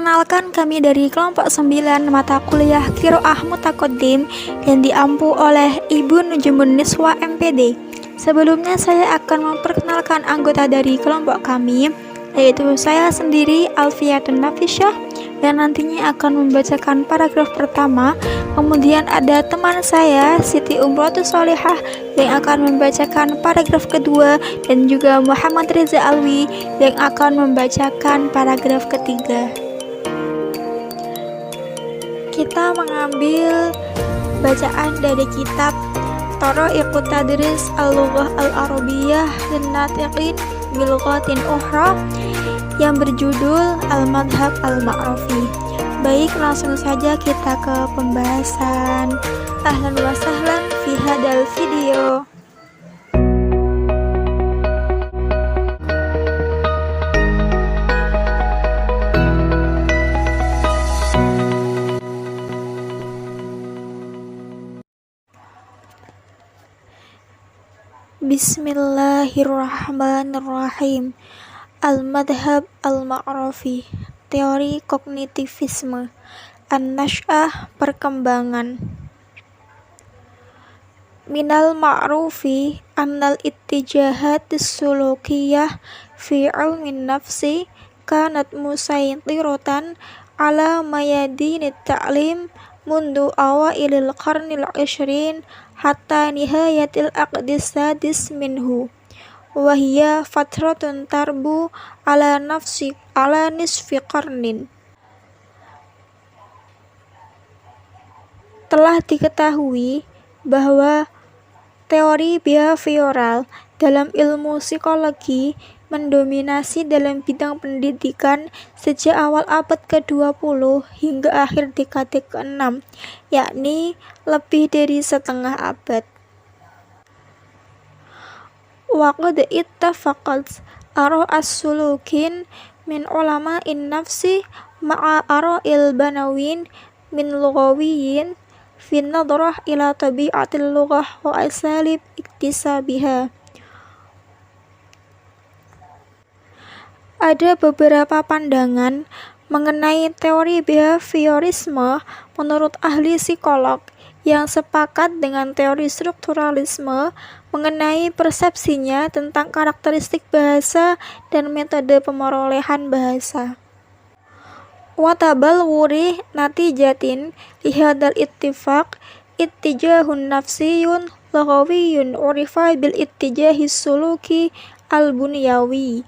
Perkenalkan, kami dari kelompok 9 mata kuliah Qiraah Mutaqaddim yang diampu oleh Ibu Nujumun Niswa MPD. Sebelumnya saya akan memperkenalkan anggota dari kelompok kami, yaitu saya sendiri Alfiatun Nafisyah yang nantinya akan membacakan paragraf pertama. Kemudian ada teman saya Siti Umrotus Solihah yang akan membacakan paragraf kedua, dan juga Muhammad Reza Alwi yang akan membacakan paragraf ketiga. Kita mengambil bacaan dari kitab Thara'iqut Tadris Al-Lughah Al-Arabiyyah Lin-Natiqin Bilughatin Ukhra yang berjudul Al-Madhhab Al-Ma'rafi. Baik, langsung saja kita ke pembahasan. Ahlan wa sahlan fi hadal video. Bismillahirrahmanirrahim. Al-Madhhab Al-Ma'rafi, teori kognitivisme. An-Nash'ah, perkembangan. Minal ma'rufi annal ittijahat sulukiyah fi ilmin nafsi kanat musaytiratan ala mayadinit ta'lim mundu awailil qarnil 20 hatta nihayatil aqdis sadis minhu, wahiyya fatratun tarbu ala nisfi qarnin. Telah diketahui bahwa teori behavioral dalam ilmu psikologi mendominasi dalam bidang pendidikan sejak awal abad ke-20 hingga akhir dekade ke-6, yakni lebih dari setengah abad. Wa qad ittafaqat ara'as sulukin min ulama'in nafsi ma'a ara'il banawin min lughawiyyin fi nadrah ila tabi'atil lughah wa asalib iktisabiha. Ada beberapa pandangan mengenai teori behaviorisme menurut ahli psikolog yang sepakat dengan teori strukturalisme mengenai persepsinya tentang karakteristik bahasa dan metode pemerolehan bahasa. Watabal wuri natijatin lihadal ittifaq ittijahun nafsiyun laghawiyyun urifa bil ittijahis suluki al-bunyawi.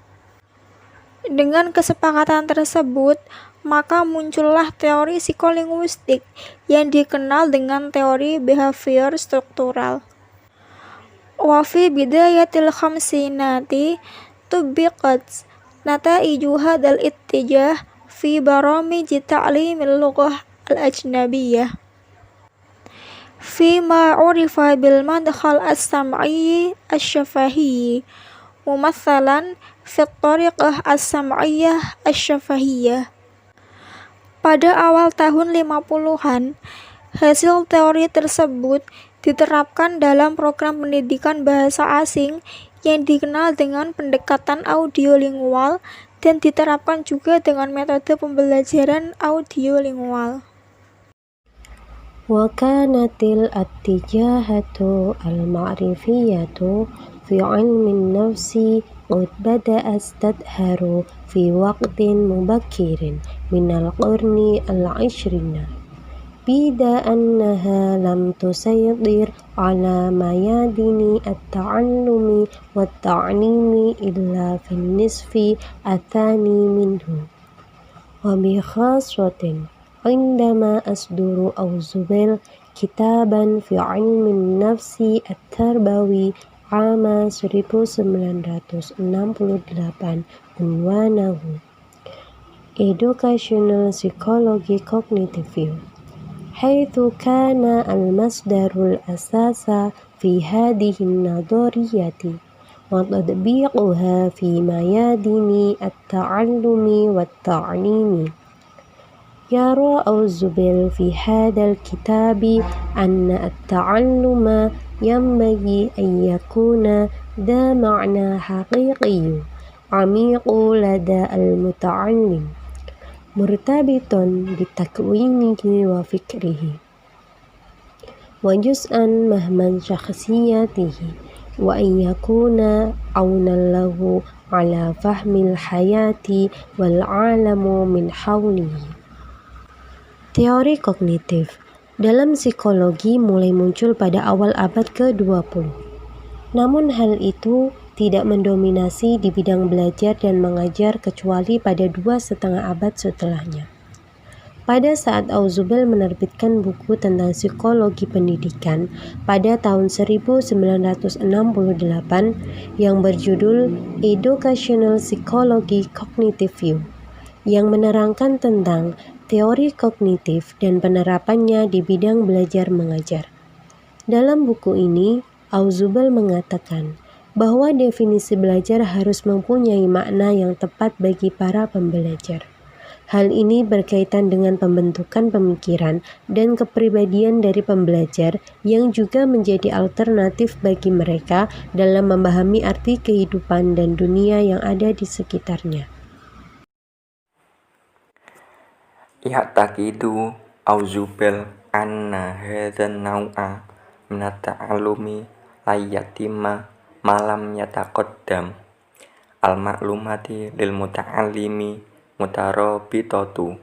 Dengan kesepakatan tersebut, maka muncullah teori psikolinguistik yang dikenal dengan teori behavior struktural. Wa fi bidayatil khamsinati tubiqat nataiju hadal ittijah fi baramij ta'limil lughah al-ajnabiyyah fi ma urifa bil madkhal as-sam'i asy-syafahiyyi mumatsalan fi tariqah as-sam'iyyah asy-syafahiyah. Pada awal tahun 50-an, hasil teori tersebut diterapkan dalam program pendidikan bahasa asing yang dikenal dengan pendekatan audiolingual dan diterapkan juga dengan metode pembelajaran audiolingual. Wa kanatil attijahatu al-ma'rifiyatu fi ilmin nafsi qad bada'at tadharu fi waqtin mubakkirin minal qarni al-'ishrina bida annaha lam tusaytir ala mayadini at-ta'allumi wat-ta'limi illa fil nisfi athani minhu wa bi khaswatin عندما أصدر أوزبيل كتابا في علم النفس التربوي عام 1968 عنوانه Educational Psychology Cognitive حيث كان المصدر الأساس في هذه النظرية وتطبيقها في ميادين التعلم والتعليم. يرى أوزبيل في هذا الكتاب أن التعلم ينبغي أن يكون ذا معنى حقيقي عميق لدى المتعلم murtabitun bitakwinihi wa fikrihi wa juz'an mahman syakhsiyatihi wa an yakuna aunan lahu ala fahmil hayati wal alamu min hawlihi. Teori kognitif dalam psikologi mulai muncul pada awal abad ke-20. Namun hal itu tidak mendominasi di bidang belajar dan mengajar kecuali pada 2,5 abad setelahnya. Pada saat Ausubel menerbitkan buku tentang psikologi pendidikan pada tahun 1968 yang berjudul Educational Psychology Cognitive View, yang menerangkan tentang teori kognitif dan penerapannya di bidang belajar mengajar. Dalam buku ini, Ausubel mengatakan bahwa definisi belajar harus mempunyai makna yang tepat bagi para pembelajar. Hal ini berkaitan dengan pembentukan pemikiran dan kepribadian dari pembelajar yang juga menjadi alternatif bagi mereka dalam memahami arti kehidupan dan dunia yang ada di sekitarnya. Ya'taqidu Ausubel anna hadzal naw'a min at-ta'allumi la yatimma ma lam yataqaddam al-ma'lumati lil muta'allimi mutarabitatu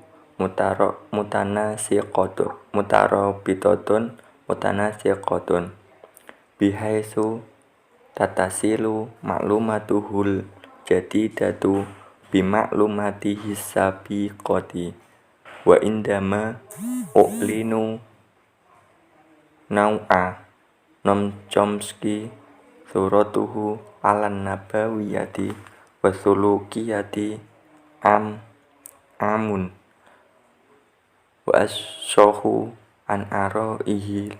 mutanasiqatun bihaitsu tatasilu ma'lumatuhul jadidatu bima'lumatihi sabiqati wa indama u'linu naw'a Noam Chomsky suratuhu alan nabawiyati wa sulukiyati amun wa asyahu an araihi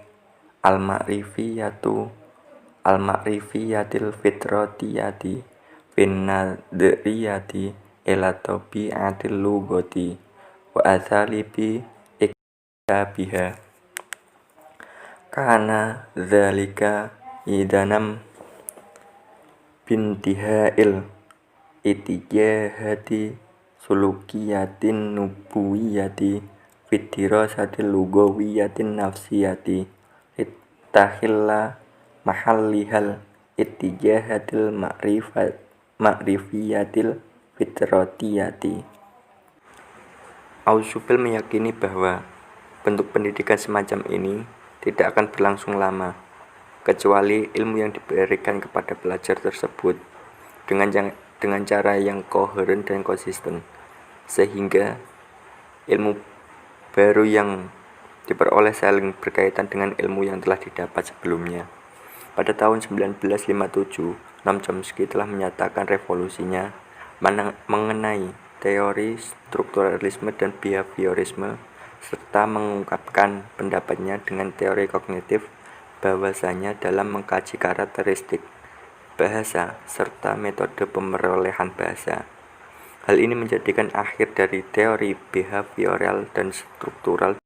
al-ma'rifiyatil fitratiyati fin nadriyati ila tabi'atil lughati wa athalibi iktabiha kana dzalika idanam bintihail itijahati sulukiyatin nubuwiyati fitirasatil lugawiyatin nafsiyati ittahilla mahallihal ittijahatil ma'rifiyatil fitratiyati. Ausubel meyakini bahwa bentuk pendidikan semacam ini tidak akan berlangsung lama, kecuali ilmu yang diberikan kepada pelajar tersebut dengan cara yang koheren dan konsisten, sehingga ilmu baru yang diperoleh saling berkaitan dengan ilmu yang telah didapat sebelumnya. Pada tahun 1957, Noam Chomsky telah menyatakan revolusinya mengenai teori strukturalisme dan behaviorisme, serta mengungkapkan pendapatnya dengan teori kognitif bahwasanya dalam mengkaji karakteristik bahasa serta metode pemerolehan bahasa, hal ini menjadikan akhir dari teori behavioral dan struktural